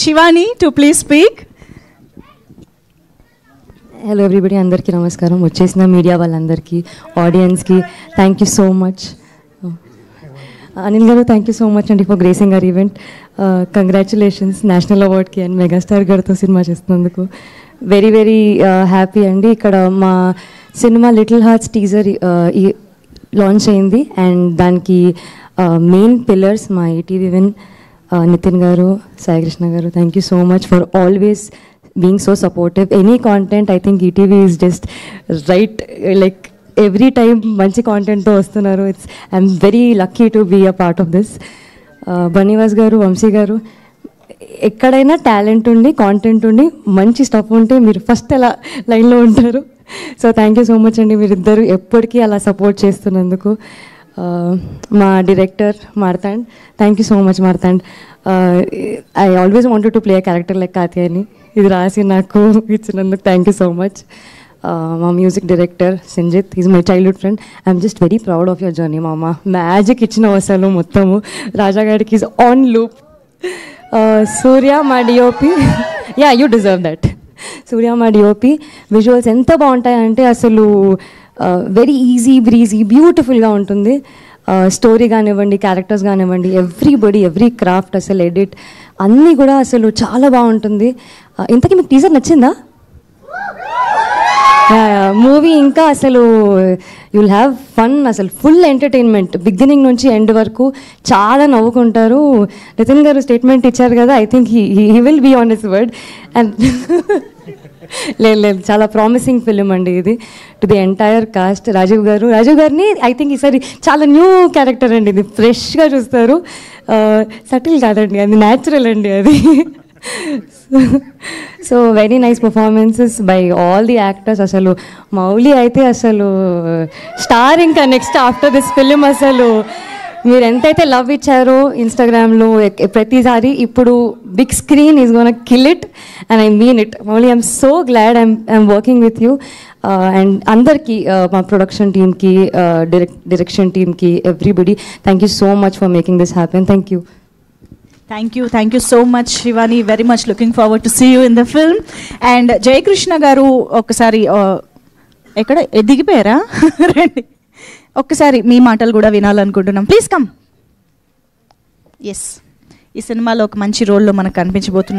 Shivani to please speak. Hello everybody, అందరికీ నమస్కారం. వచ్చేసిన మీడియా వాళ్ళందరికీ, ఆడియన్స్కి thank you so much. Anil garu thank you so much అండి for gracing our event. Congratulations national అవార్డ్కి అండ్ మెగాస్టార్ గారితో సినిమా చేస్తున్నందుకు. వెరీ వెరీ హ్యాపీ అండి. ఇక్కడ మా cinema Little Hearts teaser launch అయింది అండ్ దానికి మెయిన్ పిల్లర్స్ మా ETV Win Nitin garu, Sai Krishna garu. Thank you so much for always being so supportive. Any content, I think ETV is just right, like every time manchi content to vastunaru. I'm very lucky to be a part of this. Banivas garu, Vamsi garu, ekkadaina talent undi, content undi, manchi stuff unte meer first ala line lo untaru. So thank you so much andi, meer iddaru eppadiki ala support chestunnanduku. మా director Marthand, thank you so much Marthand. I always wanted to play a character like Katyayani. ఇది రాసి నాకు ఇచ్చినందుకు thank you so much. మా music director Sanjith, is my childhood friend. I'm just very proud of your journey మామ. Magic ఇచ్చిన అసలు మొత్తము. రాజాగాడికి ఈజ్ ఆన్ లూప్. సూర్య మా DOP, yeah you deserve that. Surya మా డిఓపి విజువల్స్ ఎంత బాగుంటాయంటే అసలు వెరీ ఈజీ బ్రీజీ బ్యూటిఫుల్గా ఉంటుంది. స్టోరీ కానివ్వండి, క్యారెక్టర్స్ కానివ్వండి, ఎవ్రీ క్రాఫ్ట్, అసలు ఎడిట్ అన్నీ కూడా అసలు చాలా బాగుంటుంది. ఇంతకీ మీకు టీజర్ నచ్చిందా? మూవీ ఇంకా అసలు యుల్ హ్యావ్ ఫన్, అసలు ఫుల్ ఎంటర్టైన్మెంట్ బిగినింగ్ నుంచి ఎండ్ వరకు చాలా నవ్వుకుంటారు. నితిన్ గారు స్టేట్మెంట్ ఇచ్చారు కదా, I think he will be on his word. And లేదు చాలా ప్రామిసింగ్ ఫిలిం అండి ఇది. To the entire cast, Rajiv గారిని ఐ థింక్ ఈసారి చాలా న్యూ క్యారెక్టర్ అండి ఇది. ఫ్రెష్గా చూస్తారు. సటిల్ కాదండి, అది న్యాచురల్ అండి అది. So very nice performances by all the actors. అసలు మౌలి అయితే అసలు స్టార్ ఇంకా నెక్స్ట్ ఆఫ్టర్ దిస్ ఫిలిం. అసలు మీరు ఎంతైతే లవ్ ఇచ్చారో ఇన్స్టాగ్రామ్లో ప్రతిసారి, ఇప్పుడు big screen is gonna kill it and I mean it. Mouli I'm so glad I'm working with you. And అందరికీ, మా ప్రొడక్షన్ టీమ్కి, డైరెక్షన్ టీమ్కి, everybody thank you so much for making this happen. Thank you. Thank you so much Shivani, very much looking forward to see you in the film. And Jayakrishna garu okkasari ekkada ఎదిగిపోయారా రండి ఒక్కసారి మీ మాటలు కూడా వినాలనుకుంటున్నాం. Please come. Yes, ఈ సినిమాలో ఒక మంచి రోల్లో మనకు కనిపించబోతున్నారు.